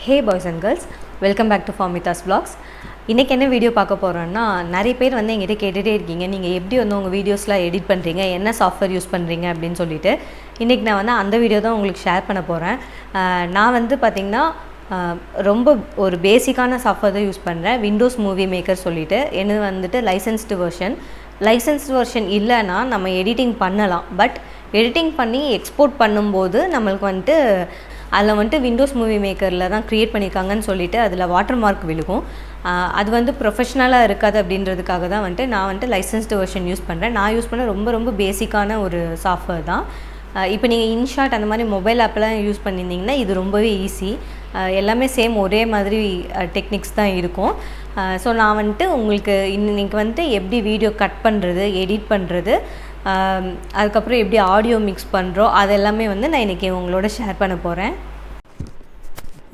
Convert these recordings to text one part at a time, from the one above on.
Hey boys and girls, welcome back to Formita's Vlogs. இன்றைக்கி என்ன video பார்க்க போகிறோன்னா, நிறைய பேர் வந்து எங்கிட்ட கேட்டுகிட்டே இருக்கீங்க, நீங்கள் எப்படி வந்து உங்கள் வீடியோஸ்லாம் எடிட் பண்ணுறீங்க, என்ன சாஃப்ட்வேர் யூஸ் பண்ணுறீங்க அப்படின்னு சொல்லிட்டு. இன்றைக்கி நான் வந்து அந்த வீடியோ தான் உங்களுக்கு ஷேர் பண்ண போகிறேன். நான் வந்து பார்த்திங்கன்னா ரொம்ப ஒரு பேசிக்கான சாஃப்ட்வேர் தான் யூஸ் பண்ணுறேன். விண்டோஸ் மூவி மேக்கர் சொல்லிவிட்டு. என்னது வந்துட்டு லைசன்ஸ்டு வெர்ஷன் இல்லைன்னா நம்ம எடிட்டிங் பண்ணலாம். பட் எடிட்டிங் பண்ணி எக்ஸ்போர்ட் பண்ணும்போது நம்மளுக்கு வந்துட்டு அதில் வந்துட்டு விண்டோஸ் மூவி மேக்கரில் தான் க்ரியேட் பண்ணியிருக்காங்கன்னு சொல்லிவிட்டு அதில் வாட்டர் மார்க் விழுகும். அது வந்து ப்ரொஃபஷ்னலாக இருக்காது அப்படின்றதுக்காக தான் வந்துட்டு நான் வந்துட்டு லைசன்ஸ்டு வெர்ஷன் யூஸ் பண்ணுறேன். நான் யூஸ் பண்ண ரொம்ப பேசிக்கான ஒரு சாஃப்ட்வேர் தான். இப்போ நீங்கள் இன்ஷாட் அந்த மாதிரி மொபைல் ஆப்பெல்லாம் யூஸ் பண்ணியிருந்தீங்கன்னா இது ரொம்பவே ஈஸி. எல்லாமே சேம் ஒரே மாதிரி டெக்னிக்ஸ் தான் இருக்கும். ஸோ நான் வந்துட்டு உங்களுக்கு இன்றைக்கி வந்துட்டு எப்படி வீடியோ கட் பண்ணுறது, எடிட் பண்ணுறது, அதுக்கப்புறம் எப்படி ஆடியோ மிக்ஸ் பண்ணுறோம், அது எல்லாமே வந்து நான் இன்றைக்கி உங்களோட ஷேர் பண்ண போகிறேன்.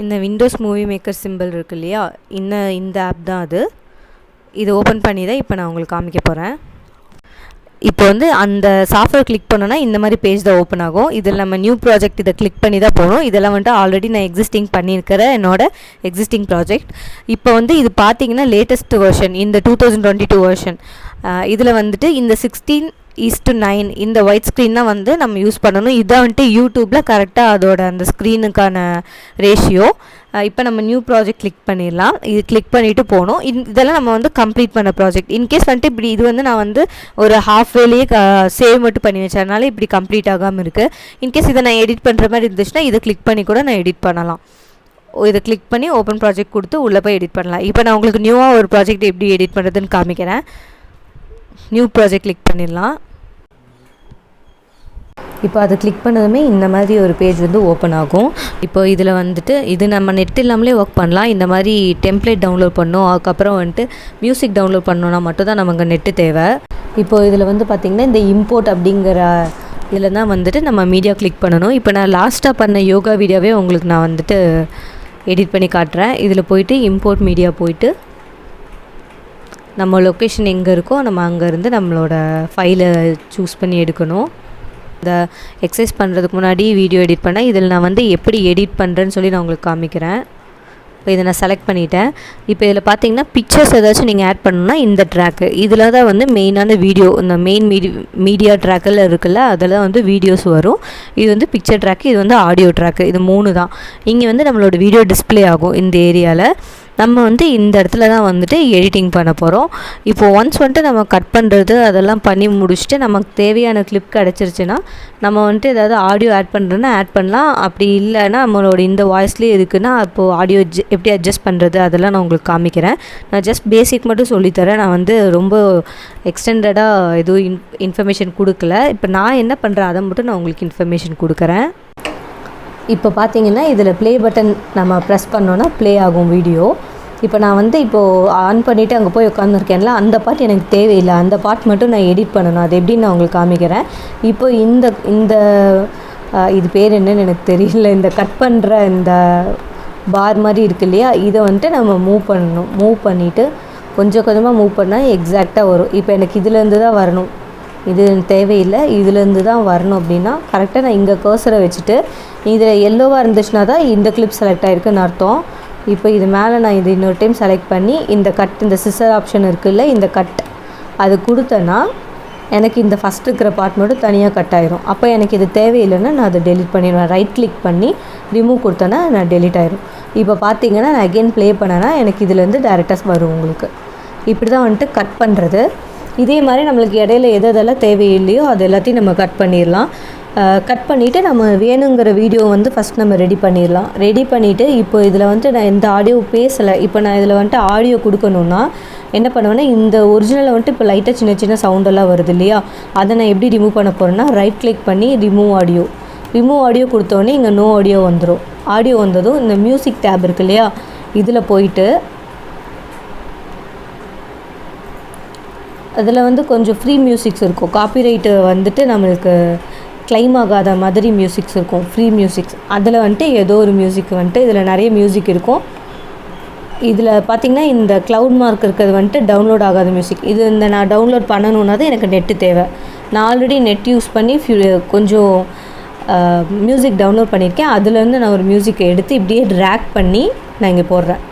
இந்த விண்டோஸ் மூவி மேக்கர் சிம்பிள் இருக்கு இல்லையா, இந்த ஆப் தான் அது. இது ஓப்பன் பண்ணி தான் இப்போ நான் உங்களுக்கு காமிக்க போகிறேன். இப்போ வந்து அந்த சாஃப்ட்வேர் கிளிக் பண்ணோன்னா இந்த மாதிரி பேஜ் தான் ஓப்பன் ஆகும். இதில் நம்ம நியூ ப்ராஜெக்ட் இதை கிளிக் பண்ணி தான் போகணும். இதெல்லாம் வந்துட்டு ஆல்ரெடி நான் எக்ஸிஸ்டிங் பண்ணியிருக்கிற என்னோடய எக்ஸிஸ்டிங் ப்ராஜெக்ட். இப்போ வந்து இது பார்த்தீங்கன்னா லேட்டஸ்ட் வெர்ஷன், இந்த 2022 வெர்ஷன். இதில் வந்துட்டு இந்த 16:9 இந்த ஒயிட் ஸ்க்ரீன் தான் வந்து நம்ம யூஸ் பண்ணணும். இதான் வந்துட்டு யூடியூப்பில் கரெக்டாக அதோட அந்த ஸ்க்ரீனுக்கான ரேஷியோ. இப்போ நம்ம நியூ ப்ராஜெக்ட் கிளிக் பண்ணிடலாம். இது கிளிக் பண்ணிவிட்டு போகணும். இதெல்லாம் நம்ம வந்து கம்ப்ளீட் பண்ண ப்ராஜெக்ட். இன்கேஸ் வந்துட்டு இப்படி இது வந்து நான் வந்து ஒரு ஹாஃப் வேலையே சேவ் மட்டும் பண்ணி வச்சதுனால இப்படி கம்ப்ளீட் ஆகாமல் இருக்குது. இன்கேஸ் இதை நான் எடிட் பண்ணுற மாதிரி இருந்துச்சுன்னா இதை கிளிக் பண்ணி கூட நான் எடிட் பண்ணலாம். இதை கிளிக் பண்ணி ஓப்பன் ப்ராஜெக்ட் கொடுத்து உள்ளே போய் எடிட் பண்ணலாம். இப்போ நான் உங்களுக்கு நியூவாக ஒரு ப்ராஜெக்ட் எப்படி எடிட் பண்ணுறதுன்னு காமிக்கிறேன். நியூ ப்ராஜெக்ட் கிளிக் பண்ணிடலாம். இப்போ அதை கிளிக் பண்ணதுமே இந்த மாதிரி ஒரு பேஜ் வந்து ஓப்பன் ஆகும். இப்போ இதில் வந்துட்டு இது நம்ம நெட் இல்லாமலே ஒர்க் பண்ணலாம். இந்த மாதிரி டெம்ப்ளேட் டவுன்லோட் பண்ணணும், அதுக்கப்புறம் வந்துட்டு மியூசிக் டவுன்லோட் பண்ணணுன்னா மட்டும் தான் நமக்கு நெட்டு தேவை. இப்போ இதில் வந்து பார்த்திங்கன்னா இந்த இம்போர்ட் அப்படிங்கிற இதில் தான் வந்துட்டு நம்ம மீடியா கிளிக் பண்ணணும். இப்போ நான் லாஸ்ட்டாக பண்ண யோகா வீடியோவே உங்களுக்கு நான் வந்துட்டு எடிட் பண்ணி காட்டுறேன். இதில் போயிட்டு இம்போர்ட் மீடியா போயிட்டு நம்ம லொக்கேஷன் எங்கே இருக்கோ நம்ம அங்கேருந்து நம்மளோட ஃபைலை சூஸ் பண்ணி எடுக்கணும். இந்த எக்ஸசைஸ் பண்ணுறதுக்கு முன்னாடி வீடியோ எடிட் பண்ணேன். இதில் நான் வந்து எப்படி எடிட் பண்ணுறேன்னு சொல்லி நான் உங்களுக்கு காமிக்கிறேன். இப்போ இதை நான் செலக்ட் பண்ணிட்டேன். இப்போ இதில் பார்த்தீங்கன்னா பிக்சர்ஸ் ஏதாச்சும் நீங்கள் ஆட் பண்ணணுன்னா இந்த ட்ராக்கு இதில் தான் வந்து மெயினான வீடியோ, இந்த மெயின் மீடியா ட்ராக்கில் இருக்குல்ல, அதில் வந்து வீடியோஸ் வரும். இது வந்து பிக்சர் ட்ராக்கு, இது வந்து ஆடியோ ட்ராக்கு, இது 3 தான். இங்கே வந்து நம்மளோட வீடியோ டிஸ்பிளே ஆகும். இந்த ஏரியாவில் நம்ம வந்து இந்த இடத்துல தான் வந்துட்டு எடிட்டிங் பண்ண போகிறோம். இப்போது ஒன்ஸ் வந்துட்டு நம்ம கட் பண்ணுறது அதெல்லாம் பண்ணி முடிச்சுட்டு நமக்கு தேவையான கிளிப் கிடச்சிருச்சுன்னா நம்ம வந்துட்டு ஏதாவது ஆடியோ ஆட் பண்ணுறதுன்னா ஆட் பண்ணலாம். அப்படி இல்லைன்னா நம்மளோட இந்த வாய்ஸ்லேயே இருக்குன்னா அப்போது ஆடியோ எப்படி அட்ஜஸ்ட் பண்ணுறது அதெல்லாம் நான் உங்களுக்கு காமிக்கிறேன். நான் ஜஸ்ட் பேசிக் மட்டும் சொல்லித்தரேன். நான் வந்து ரொம்ப எக்ஸ்டெண்டடாக எதுவும் இன்ஃபர்மேஷன் கொடுக்கல. இப்போ நான் என்ன பண்ணுறேன் அதை மட்டும் நான் உங்களுக்கு இன்ஃபர்மேஷன் கொடுக்குறேன். இப்போ பார்த்தீங்கன்னா இதில் ப்ளே பட்டன் நம்ம ப்ரெஸ் பண்ணோன்னா ப்ளே ஆகும் வீடியோ. இப்போ நான் வந்து இப்போது ஆன் பண்ணிவிட்டு அங்கே போய் உட்காந்துருக்கேன்ல, அந்த பார்ட் எனக்கு தேவையில்லை. அந்த பார்ட் மட்டும் நான் எடிட் பண்ணணும். அது எப்படின்னு நான் உங்களுக்கு காமிக்கிறேன். இப்போ இந்த இது பேர் என்னன்னு எனக்கு தெரியல. இந்த கட் பண்ணுற இந்த பார் மாதிரி இருக்கு இல்லையா, இதை வந்துட்டு நம்ம மூவ் பண்ணணும். மூவ் பண்ணிவிட்டு கொஞ்சமாக மூவ் பண்ணால் எக்ஸாக்டாக வரும். இப்போ எனக்கு இதுலேருந்து தான் வரணும், இது தேவையில்லை, இதுலேருந்து தான் வரணும் அப்படின்னா கரெக்டாக நான் இங்கே கர்சரை வச்சுட்டு இதில் எல்லோவாக இருந்துச்சுன்னா தான் இந்த கிளிப் செலக்ட் ஆகிருக்குன்னு அர்த்தம். இப்போ இது மேலே நான் இது இன்னொரு டைம் செலக்ட் பண்ணி இந்த கட், இந்த சிசர் ஆப்ஷன் இருக்குல்ல, இந்த கட் அது கொடுத்தேன்னா எனக்கு இந்த ஃபஸ்ட் இருக்கிற பார்ட் மட்டும் தனியாக கட் ஆயிரும். அப்போ எனக்கு இது தேவையில்லைன்னா நான் அதை டெலிட் பண்ணிடுவேன். ரைட் கிளிக் பண்ணி ரிமூவ் கொடுத்தேன்னா நான் டெலிட் ஆயிரும். இப்போ பார்த்தீங்கன்னா நான் அகெயின் ப்ளே பண்ணேன்னா எனக்கு இதுலேருந்து டேரெக்டாக வரும். உங்களுக்கு இப்படி தான் வந்துட்டு கட் பண்ணுறது. இதே மாதிரி நம்மளுக்கு இடையில எதெல்லாம் தேவையில்லையோ அது எல்லாத்தையும் நம்ம கட் பண்ணிடலாம். கட் பண்ணிவிட்டு நம்ம வேணுங்கிற வீடியோ வந்து ஃபஸ்ட் நம்ம ரெடி பண்ணிடலாம். ரெடி பண்ணிவிட்டு இப்போ இதில் வந்துட்டு நான் எந்த ஆடியோ பேசலை. இப்போ நான் இதில் வந்துட்டு ஆடியோ கொடுக்கணுன்னா என்ன பண்ணுவேன்னா இந்த ஒரிஜினலை வந்துட்டு இப்போ லைட்டாக சின்ன சவுண்டெல்லாம் வருது இல்லையா, அதை நான் எப்படி ரிமூவ் பண்ண போகிறேன்னா ரைட் கிளிக் பண்ணி ரிமூவ் ஆடியோ கொடுத்தோடனே இங்கே நோ ஆடியோ வந்துடும். ஆடியோ வந்ததும் இந்த மியூசிக் டேப் இருக்கு இல்லையா, இதில் போயிட்டு அதில் வந்து கொஞ்சம் ஃப்ரீ மியூசிக்ஸ் இருக்கும். காப்பிரைட்டு வந்துட்டு நம்மளுக்கு கிளைம் ஆகாத மாதிரி மியூசிக்ஸ் இருக்கும், ஃப்ரீ மியூசிக்ஸ். அதில் வந்துட்டு ஏதோ ஒரு மியூசிக் வந்துட்டு இதில் நிறைய மியூசிக் இருக்கும். இதில் பார்த்திங்கன்னா இந்த க்ளவுட் மார்க் இருக்கிறது வந்துட்டு டவுன்லோட் ஆகாத மியூசிக். இது நான் டவுன்லோட் பண்ணணுன்னா தான் எனக்கு நெட்டு தேவை. நான் ஆல்ரெடி நெட் யூஸ் பண்ணி கொஞ்சம் மியூசிக் டவுன்லோட் பண்ணியிருக்கேன். அதுலேருந்து நான் ஒரு மியூசிக்கை எடுத்து இப்படியே ட்ராக் பண்ணி நான் இங்கே போடுறேன்.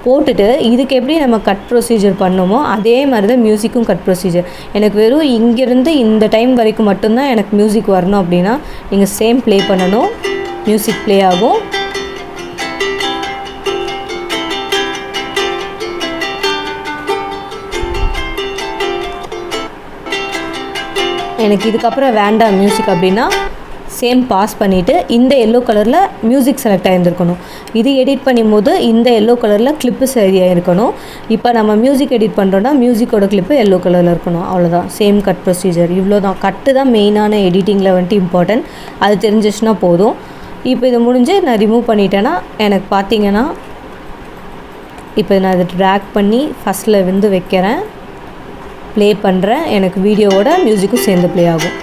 போட்டுட்டு இதுக்கு எப்படி நம்ம கட் ப்ரொசீஜர் பண்ணோமோ அதே மாதிரி தான் மியூசிக்கும் கட் ப்ரொசீஜர். எனக்கு வெறும் இங்கேருந்து இந்த டைம் வரைக்கும் மட்டும்தான் எனக்கு மியூசிக் வரணும் அப்படின்னா நீங்கள் சேம் ப்ளே பண்ணணும். மியூசிக் ப்ளே ஆகும். எனக்கு இதுக்கப்புறம் வேண்டாம் மியூசிக் அப்படின்னா சேம் பாஸ் பண்ணிவிட்டு இந்த எல்லோ கலரில் மியூசிக் செலக்ட் ஆகியிருந்துருக்கணும். இது எடிட் பண்ணும்போது இந்த எல்லோ கலரில் கிளிப்பு சரியாக இருக்கணும். இப்போ நம்ம மியூசிக் எடிட் பண்ணுறோன்னா மியூசிக்கோட கிளிப்பு எல்லோ கலரில் இருக்கணும். அவ்வளோதான், சேம் கட் ப்ரொசீஜர். இவ்வளோ தான். கட்டு தான் மெயினான எடிட்டிங்கில் வந்துட்டு இம்பார்ட்டன்ட். அது தெரிஞ்சிச்சுன்னா போதும். இப்போ இது முடிஞ்சு நான் ரிமூவ் பண்ணிட்டேன்னா எனக்கு பார்த்தீங்கன்னா இப்போ நான் அதை ட்ராக் பண்ணி ஃபஸ்ட்டில் வந்து வைக்கிறேன், ப்ளே பண்ணுறேன். எனக்கு வீடியோவோட மியூசிக்கும் சேர்ந்து ப்ளே ஆகும்.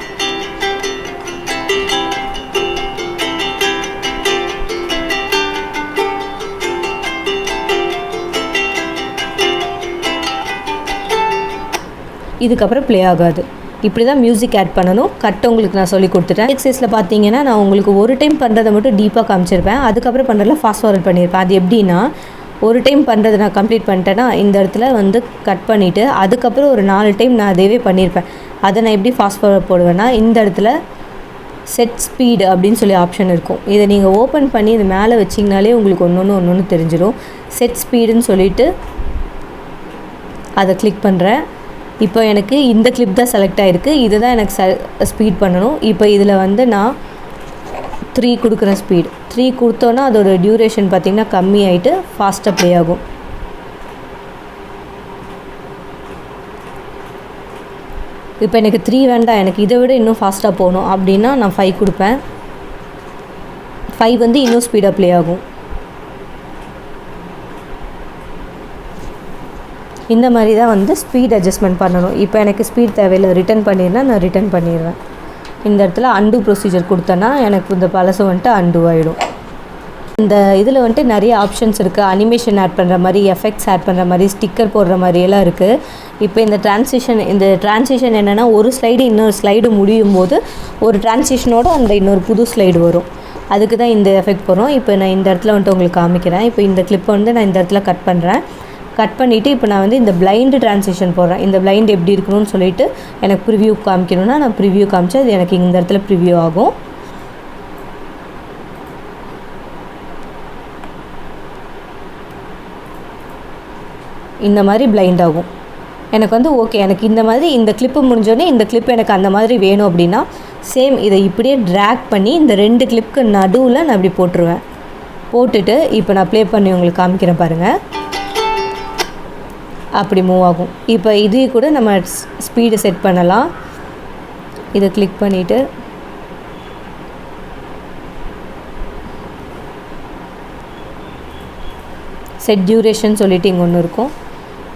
இதுக்கப்புறம் ப்ளே ஆகாது. இப்படி தான் மியூசிக் ஆட் பண்ணணும். கட் உங்களுக்கு நான் சொல்லி கொடுத்துட்டேன். எக்ஸசைஸில் பார்த்தீங்கன்னா நான் உங்களுக்கு ஒரு டைம் பண்ணுறதை மட்டும் டீப்பாக காமிச்சிருப்பேன். அதுக்கப்புறம் பண்ணுறதுல ஃபாஸ்ட் ஃபார்வர்ட் பண்ணியிருப்பேன். அது எப்படின்னா ஒரு டைம் பண்ணுறதை நான் கம்ப்ளீட் பண்ணிட்டேன்னா இந்த இடத்துல வந்து கட் பண்ணிவிட்டு அதுக்கப்புறம் ஒரு 4 டைம் நான் அதேவே பண்ணியிருப்பேன். அதை நான் எப்படி ஃபாஸ்ட் ஃபார்வர்ட் போடுவேன்னா இந்த இடத்துல செட் ஸ்பீடு அப்படின்னு சொல்லி ஆப்ஷன் இருக்கும். இதை நீங்கள் ஓப்பன் பண்ணி இது மேலே வச்சிங்கனாலே உங்களுக்கு ஒன்று தெரிஞ்சிடும். செட் ஸ்பீடுன்னு சொல்லிவிட்டு அதை கிளிக் பண்ணுறேன். இப்போ எனக்கு இந்த கிளிப் தான் செலக்ட் ஆகிருக்கு. இது தான் எனக்கு ஸ்பீட் பண்ணணும். இப்போ இதில் வந்து நான் 3 கொடுக்குறேன். ஸ்பீட் 3 கொடுத்தோன்னா அதோட டியூரேஷன் பார்த்திங்கன்னா கம்மி ஆகிட்டு ஃபாஸ்ட்டாக ப்ளே ஆகும். இப்போ எனக்கு 3 வேண்டாம், எனக்கு இதை விட இன்னும் ஃபாஸ்ட்டாக போகணும் அப்படின்னா நான் 5 கொடுப்பேன். 5 வந்து இன்னும் ஸ்பீடாக ப்ளே ஆகும். இந்த மாதிரி தான் வந்து ஸ்பீட் அட்ஜஸ்ட்மெண்ட் பண்ணணும். இப்போ எனக்கு ஸ்பீட் தேவையில்லை, ரிட்டன் பண்ணிடுறேன்னா நான் ரிட்டன் பண்ணிடுவேன். இந்த இடத்துல அண்டு ப்ரொசீஜர் கொடுத்தேன்னா எனக்கு இந்த பழசு வந்துட்டு அண்டு ஆகிடும். இந்த இதில் வந்துட்டு நிறைய ஆப்ஷன்ஸ் இருக்குது. அனிமேஷன் ஆட் பண்ணுற மாதிரி, எஃபெக்ட்ஸ் ஆட் பண்ணுற மாதிரி, ஸ்டிக்கர் போடுற மாதிரியெல்லாம் இருக்குது. இப்போ இந்த ட்ரான்சிஷன் என்னென்னா ஒரு ஸ்லைடு இன்னொரு ஸ்லைடு முடியும் போது ஒரு ட்ரான்சிஷனோடு அந்த இன்னொரு புது ஸ்லைடு வரும். அதுக்கு தான் இந்த எஃபெக்ட் போகிறோம். இப்போ நான் இந்த இடத்துல வந்துட்டு உங்களுக்கு காமிக்கிறேன். இப்போ இந்த கிளிப்பை வந்து நான் இந்த இடத்துல கட் பண்ணுறேன். கட் பண்ணிவிட்டு இப்போ நான் வந்து இந்த பிளைண்டு ட்ரான்சிஷன் போடுறேன். இந்த பிளைண்ட் எப்படி இருக்கணும்னு சொல்லிவிட்டு எனக்கு ப்ரிவ்யூ காமிக்கணும்னா நான் ப்ரிவ்யூ காமிச்சா அது எனக்கு இந்த இடத்துல ப்ரிவ்யூ ஆகும். இந்த மாதிரி பிளைண்ட் ஆகும். எனக்கு வந்து ஓகே, எனக்கு இந்த மாதிரி இந்த கிளிப்பு முடிஞ்சோடனே இந்த கிளிப் எனக்கு அந்த மாதிரி வேணும் அப்படின்னா சேம் இதை இப்படியே ட்ராக் பண்ணி இந்த 2 கிளிப்புக்கு நடுவில் நான் இப்படி போட்டுருவேன். போட்டுட்டு இப்போ நான் ப்ளே பண்ணி உங்களுக்கு காமிக்கிறேன் பாருங்கள். அப்படி மூவ் ஆகும். இப்போ இது கூட நம்ம ஸ்பீடு செட் பண்ணலாம். இதை கிளிக் பண்ணிவிட்டு செட் டியூரேஷன் சொல்லிவிட்டு இங்கே ஒன்று இருக்கும்.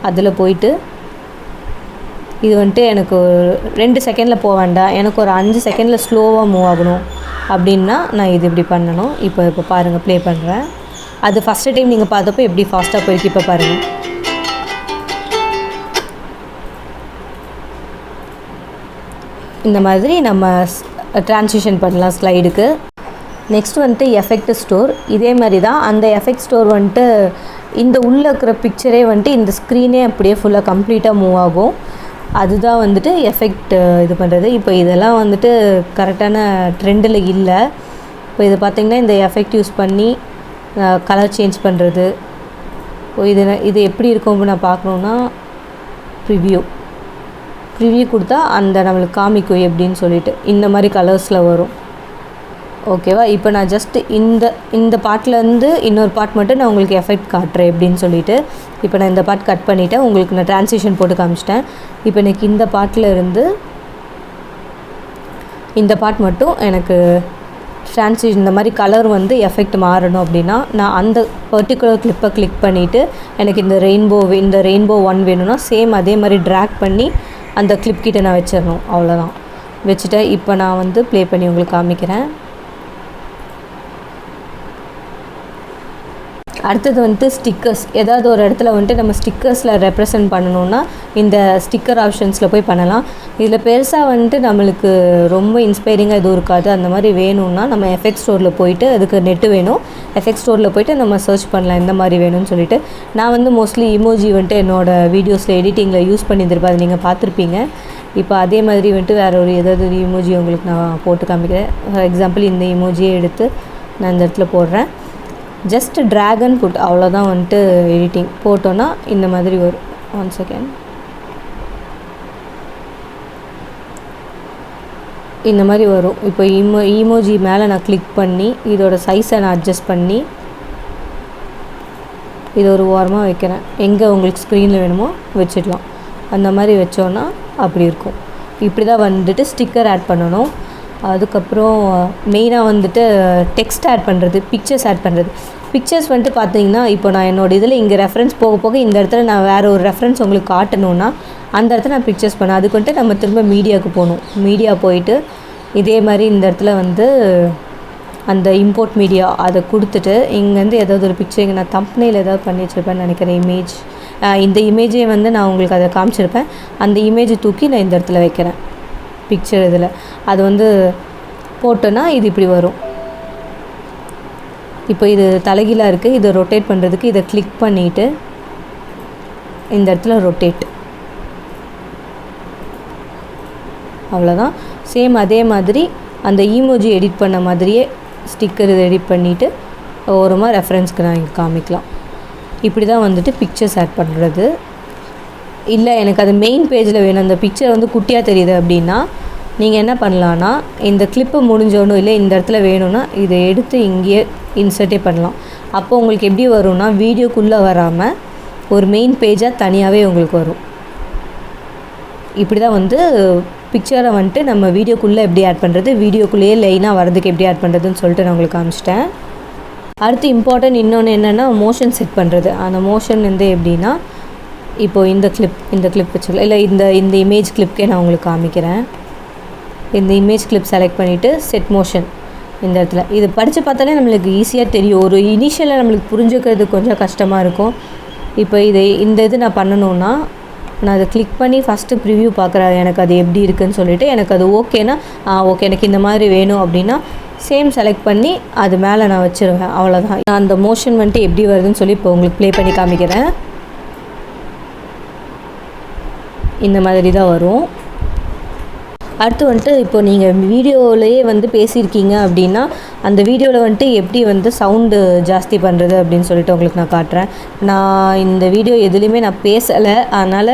அதில் போயிட்டு இது வந்துட்டு எனக்கு 2 செகண்டில் போக வேண்டாம், எனக்கு ஒரு 5 செகண்டில் ஸ்லோவாக மூவ் ஆகணும் அப்படின்னா நான் இது இப்படி பண்ணணும். இப்போ பாருங்கள், ப்ளே பண்ணுறேன். அது ஃபஸ்ட்டு டைம் நீங்கள் பார்த்தப்போ எப்படி ஃபாஸ்ட்டாக போயிருக்கு. இப்போ பாருங்கள், இந்த மாதிரி நம்ம ட்ரான்சிஷன் பண்ணலாம் ஸ்லைடுக்கு. நெக்ஸ்ட் வந்துட்டு எஃபெக்ட் ஸ்டோர். இதே மாதிரி தான் அந்த எஃபெக்ட் ஸ்டோர் வந்துட்டு இந்த உள்ளே இருக்கிற பிக்சரே வந்துட்டு இந்த ஸ்க்ரீனே அப்படியே ஃபுல்லாக கம்ப்ளீட்டாக மூவ் ஆகும். அதுதான் வந்துட்டு எஃபெக்ட் இது பண்ணுறது. இப்போ இதெல்லாம் வந்துட்டு கரெக்டான ட்ரெண்டில் இல்லை. இப்போ இது பார்த்திங்கன்னா இந்த எஃபெக்ட் யூஸ் பண்ணி கலர் சேஞ்ச் பண்ணுறது. இது எப்படி இருக்கும் நான் பார்க்கணுன்னா ப்ரிவ்யூ கொடுத்தா அந்த நம்மளுக்கு காமிக்கும் எப்படின்னு சொல்லிட்டு இந்த மாதிரி கலர்ஸில் வரும். ஓகேவா? இப்போ நான் ஜஸ்ட் இந்த பார்ட்லேருந்து இன்னொரு பார்ட் மட்டும் நான் உங்களுக்கு எஃபெக்ட் காட்டுறேன் எப்படின்னு சொல்லிட்டு. இப்போ நான் இந்த பார்ட் கட் பண்ணிவிட்டேன், உங்களுக்கு நான் ட்ரான்சிஷன் போட்டு காமிச்சிட்டேன். இப்போ எனக்கு இந்த பார்ட்டில் இருந்து இந்த பார்ட் மட்டும் எனக்கு ட்ரான்சிஷன் இந்த மாதிரி கலர் வந்து எஃபெக்ட் மாறணும் அப்படின்னா நான் அந்த பர்டிகுலர் கிளிப்பை கிளிக் பண்ணிவிட்டு எனக்கு இந்த ரெயின்போ 1 வேணும்னா சேம் அதே மாதிரி ட்ராக் பண்ணி அந்த கிளிப் கிட்ட நான் வச்சிடணும். அவ்வளோதான். வச்சுட்டு இப்போ நான் வந்து ப்ளே பண்ணி உங்களுக்கு காமிக்கிறேன். அடுத்தது வந்துட்டு ஸ்டிக்கர்ஸ். ஏதாவது ஒரு இடத்துல வந்துட்டு நம்ம ஸ்டிக்கர்ஸில் ரெப்ரசன்ட் பண்ணணுன்னா இந்த ஸ்டிக்கர் ஆப்ஷன்ஸில் போய் பண்ணலாம். இதில் பெருசாக வந்துட்டு நம்மளுக்கு ரொம்ப இன்ஸ்பைரிங்காக எதுவும் இருக்காது. அந்த மாதிரி வேணும்னா நம்ம எஃபெக்ட் ஸ்டோரில் போயிட்டு, அதுக்கு நெட்டு வேணும், எஃபெக்ட் ஸ்டோரில் போயிட்டு நம்ம சர்ச் பண்ணலாம் எந்த மாதிரி வேணும்னு சொல்லிட்டு. நான் வந்து மோஸ்ட்லி இமோஜி வந்துட்டு என்னோடய வீடியோஸில் எடிட்டிங்கில் யூஸ் பண்ணியிருப்பேன், அது நீங்கள் பார்த்துருப்பீங்க. இப்போ அதே மாதிரி வந்துட்டு வேறு ஏதாவது ஒரு இமோஜி உங்களுக்கு நான் போட்டு காமிக்கிறேன். ஃபார் எக்ஸாம்பிள் இந்த இமோஜியை எடுத்து நான் இந்த இடத்துல போடுறேன். ஜஸ்ட் ட்ராகன் புட், அவ்வளோதான் வந்துட்டு எடிட்டிங். போட்டோன்னா இந்த மாதிரி வரும். 1 செகண்ட். இந்த மாதிரி வரும். இப்போ இமோஜி மேலே நான் கிளிக் பண்ணி இதோட சைஸை நான் அட்ஜஸ்ட் பண்ணி இது ஒரு ஓரமாக வைக்கிறேன். எங்கே உங்களுக்கு ஸ்க்ரீனில் வேணுமோ வச்சிடலாம். அந்த மாதிரி வச்சோன்னா அப்படி இருக்கும். இப்படி தான் வந்துட்டு ஸ்டிக்கர் ஆட் பண்ணணும். அதுக்கப்புறம் மெயினாக வந்துட்டு டெக்ஸ்ட் ஆட் பண்ணுறது, பிக்சர்ஸ் ஆட் பண்ணுறது. பிக்சர்ஸ் வந்துட்டு பார்த்தீங்கன்னா, இப்போ நான் என்னோடய இதில் இங்கே ரெஃபரன்ஸ் போக போக இந்த இடத்துல நான் வேறு ஒரு ரெஃபரன்ஸ் உங்களுக்கு காட்டணுன்னா அந்த இடத்துல நான் பிக்சர்ஸ் பண்ணேன். அதுக்கு வந்துட்டு நம்ம திரும்ப மீடியாவுக்கு போகணும். மீடியா போயிட்டு இதே மாதிரி இந்த இடத்துல வந்து அந்த இம்போர்ட் மீடியா அதை கொடுத்துட்டு இங்கேருந்து ஏதாவது ஒரு பிக்சர், இங்கே நான் தம்ப்நெயில் ஏதாவது பண்ணி வச்சுருப்பேன்னு நினைக்கிறேன். இமேஜ், இந்த இமேஜை வந்து நான் உங்களுக்கு அதை காமிச்சிருப்பேன். அந்த இமேஜை தூக்கி நான் இந்த இடத்துல வைக்கிறேன் பிக்சர் இதில். அது வந்து போட்டோன்னா இது இப்படி வரும். இப்போ இது தலைகீழாக இருக்குது. இதை ரொட்டேட் பண்ணுறதுக்கு இதை கிளிக் பண்ணிவிட்டு இந்த இடத்துல ரொட்டேட், அவ்வளோதான். சேம் அதே மாதிரி அந்த இமோஜி எடிட் பண்ண மாதிரியே ஸ்டிக்கர் இதை எடிட் பண்ணிவிட்டு ஓரமாக ரெஃபரன்ஸ்க்கு நான் இங்கே காமிக்கலாம். இப்படி தான் வந்துட்டு பிக்சர்ஸ் ஆட் பண்ணுறது. இல்லை எனக்கு அது மெயின் பேஜில் வேணும், அந்த பிக்சர் வந்து குட்டியாக தெரியுது அப்படின்னா நீங்கள் என்ன பண்ணலான்னா, இந்த கிளிப்பு முடிஞ்சோன்னும் இல்லை இந்த இடத்துல வேணும்னா இதை எடுத்து இங்கேயே இன்சர்ட்டே பண்ணலாம். அப்போ உங்களுக்கு எப்படி வரும்னா, வீடியோக்குள்ளே வராமல் ஒரு மெயின் பேஜாக தனியாகவே உங்களுக்கு வரும். இப்படி தான் வந்து பிக்சரை வந்துட்டு நம்ம வீடியோக்குள்ளே எப்படி ஆட் பண்ணுறது, வீடியோக்குள்ளேயே லைனாக வரதுக்கு எப்படி ஆட் பண்ணுறதுன்னு சொல்லிட்டு நான் உங்களுக்கு காமிச்சிட்டேன். அடுத்து இம்பார்ட்டன்ட் இன்னொன்று என்னென்னா மோஷன் செட் பண்ணுறது. அந்த மோஷன் வந்து எப்படின்னா, இப்போது இந்த கிளிப் வச்சுக்கலாம். இல்லை இந்த இமேஜ் கிளிப்கே நான் உங்களுக்கு காமிக்கிறேன். இந்த இமேஜ் கிளிப் செலக்ட் பண்ணிவிட்டு செட் மோஷன் இந்த இடத்துல. இது படித்து பார்த்தாலே நம்மளுக்கு ஈஸியாக தெரியும். ஒரு இனிஷியலாக நம்மளுக்கு புரிஞ்சுக்கிறது கொஞ்சம் கஷ்டமாக இருக்கும். இப்போ இந்த இது நான் பண்ணணுன்னா நான் அதை கிளிக் பண்ணி ஃபஸ்ட்டு ப்ரிவ்யூ பார்க்குறேன், எனக்கு அது எப்படி இருக்குதுன்னு சொல்லிவிட்டு. எனக்கு அது ஓகேனா ஓகே எனக்கு இந்த மாதிரி வேணும் அப்படின்னா சேம் செலக்ட் பண்ணி அது மேலே நான் வச்சுருவேன். அவ்வளோதான். நான் அந்த மோஷன் வந்துட்டு எப்படி வருதுன்னு சொல்லி இப்போ உங்களுக்கு ப்ளே பண்ணி காமிக்கிறேன். இந்த மாதிரி தான் வரும். அடுத்து வந்துட்டு இப்போ நீங்கள் வீடியோவிலையே வந்து பேசியிருக்கீங்க அப்படின்னா அந்த வீடியோவில் வந்துட்டு எப்படி வந்து சவுண்டு ஜாஸ்தி பண்ணுறது அப்படின்னு சொல்லிட்டு உங்களுக்கு நான் காட்டுறேன். நான் இந்த வீடியோ எதுலேயுமே நான் பேசலை, அதனால்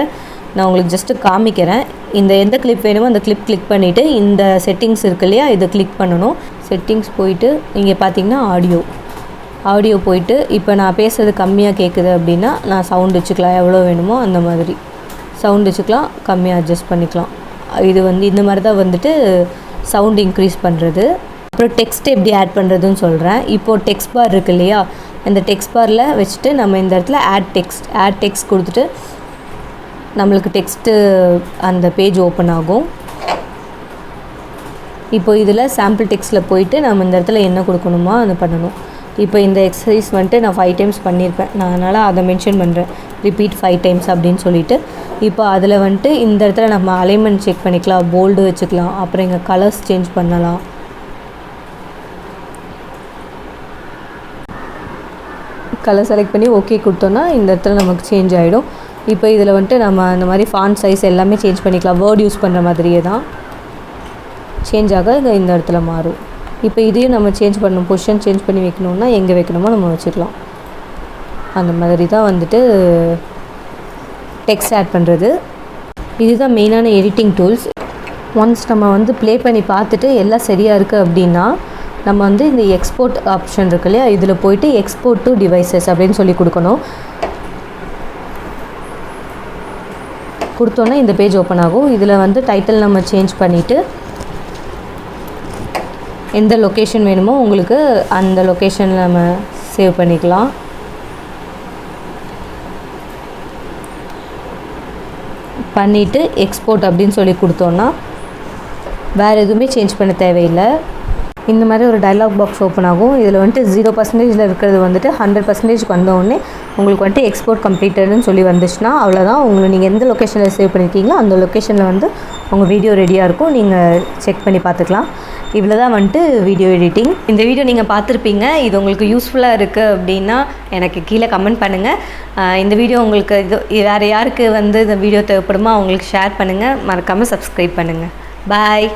நான் உங்களுக்கு ஜஸ்ட்டு காமிக்கிறேன். எந்த கிளிப் வேணுமோ அந்த கிளிப் கிளிக் பண்ணிவிட்டு இந்த செட்டிங்ஸ் இருக்கு இல்லையா, இதை கிளிக் பண்ணணும். செட்டிங்ஸ் போயிட்டு இங்கே பார்த்தீங்கன்னா ஆடியோ போயிட்டு இப்போ நான் பேசுகிறது கம்மியாக கேட்குது அப்படின்னா நான் சவுண்ட் வச்சுக்கலாம், எவ்வளோ வேணுமோ அந்த மாதிரி சவுண்ட் வச்சுக்கலாம், கம்மியாக அட்ஜஸ்ட் பண்ணிக்கலாம். இது வந்து இந்த மாதிரி தான் வந்துட்டு சவுண்ட் இன்க்ரீஸ் பண்ணுறது. அப்புறம் டெக்ஸ்ட் எப்படி ஆட் பண்ணுறதுன்னு சொல்கிறேன். இப்போது டெக்ஸ்ட் பார் இருக்குது இல்லையா, இந்த டெக்ஸ்ட் பாரில் வச்சுட்டு நம்ம இந்த இடத்துல ஆட் டெக்ஸ்ட் கொடுத்துட்டு நம்மளுக்கு டெக்ஸ்ட்டு அந்த பேஜ் ஓப்பன் ஆகும். இப்போ இதில் சாம்பிள் டெக்ஸ்ட்டில் போயிட்டு நம்ம இந்த இடத்துல என்ன கொடுக்கணுமோ அதை பண்ணணும். இப்போ இந்த எக்ஸசைஸ் வந்துட்டு நான் 5 டைம்ஸ் பண்ணியிருப்பேன், நான் அதனால் அதை மென்ஷன் பண்ணுறேன், ரிப்பீட் 5 டைம்ஸ் அப்படின்னு சொல்லிவிட்டு. இப்போ அதில் வந்துட்டு இந்த இடத்துல நம்ம அலைன்மெண்ட் செக் பண்ணிக்கலாம், போல்டு வச்சுக்கலாம், அப்புறம் இங்கே கலர்ஸ் சேஞ்ச் பண்ணலாம். கலர் செலக்ட் பண்ணி ஓகே கொடுத்தோன்னா இந்த இடத்துல நமக்கு சேஞ்ச் ஆகிடும். இப்போ இதில் வந்துட்டு நம்ம அந்த மாதிரி ஃபாண்ட் சைஸ் எல்லாமே சேஞ்ச் பண்ணிக்கலாம். வேர்ட் யூஸ் பண்ணுற மாதிரியே தான் சேஞ்ச் ஆக இந்த இடத்துல மாறும். இப்போ இதையும் நம்ம சேஞ்ச் பண்ணணும், பொசிஷன் சேஞ்ச் பண்ணி வைக்கணுன்னா எங்கே வைக்கணுமோ நம்ம வச்சுக்கலாம். அந்த மாதிரி தான் வந்துட்டு டெக்ஸ்ட் ஆட் பண்ணுறது. இதுதான் மெயினான எடிட்டிங் டூல்ஸ். ஒன்ஸ் நம்ம வந்து ப்ளே பண்ணி பார்த்துட்டு எல்லாம் சரியாக இருக்குது அப்படின்னா நம்ம வந்து இந்த எக்ஸ்போர்ட் ஆப்ஷன் இருக்கு இல்லையா, இதில் போயிட்டு எக்ஸ்போர்ட் டு டிவைசஸ் அப்படின்னு சொல்லி கொடுக்கணும். கொடுத்தோன்னா இந்த பேஜ் ஓப்பன் ஆகும். இதில் வந்து டைட்டில் நம்ம சேஞ்ச் பண்ணிவிட்டு எந்த லொக்கேஷன் வேணுமோ உங்களுக்கு அந்த லொக்கேஷனில் நம்ம சேவ் பண்ணிக்கலாம். பண்ணிவிட்டு எக்ஸ்போர்ட் அப்படின்னு சொல்லி கொடுத்தோன்னா வேறு எதுவுமே சேஞ்ச் பண்ண தேவையில்லை. இந்த மாதிரி ஒரு டயலாக் பாக்ஸ் ஓப்பன் ஆகும். இதில் வந்துட்டு 0% இருக்கிறது வந்துட்டு 100% வந்தோடனே உங்களுக்கு வந்துட்டு எக்ஸ்போர்ட் கம்ப்ளீட்டட்னு சொல்லி வந்துச்சுன்னா அவ்வளோதான். நீங்கள் எந்த லொக்கேஷனில் சேவ் பண்ணியிருக்கீங்களோ அந்த லொக்கேஷனில் வந்து உங்கள் வீடியோ ரெடியாக இருக்கும். நீங்கள் செக் பண்ணி பார்த்துக்கலாம். இவ்வளோ தான் வந்துட்டு வீடியோ எடிட்டிங். இந்த வீடியோ நீங்கள் பார்த்துருப்பீங்க. இது உங்களுக்கு யூஸ்ஃபுல்லாக இருக்குது அப்படின்னா எனக்கு கீழே கமெண்ட் பண்ணுங்கள். இந்த வீடியோ உங்களுக்கு வேறு யாருக்கு வந்து இந்த வீடியோ தேவைப்படுமோ அவங்களுக்கு ஷேர் பண்ணுங்கள். மறக்காமல் சப்ஸ்கிரைப் பண்ணுங்கள். பாய்.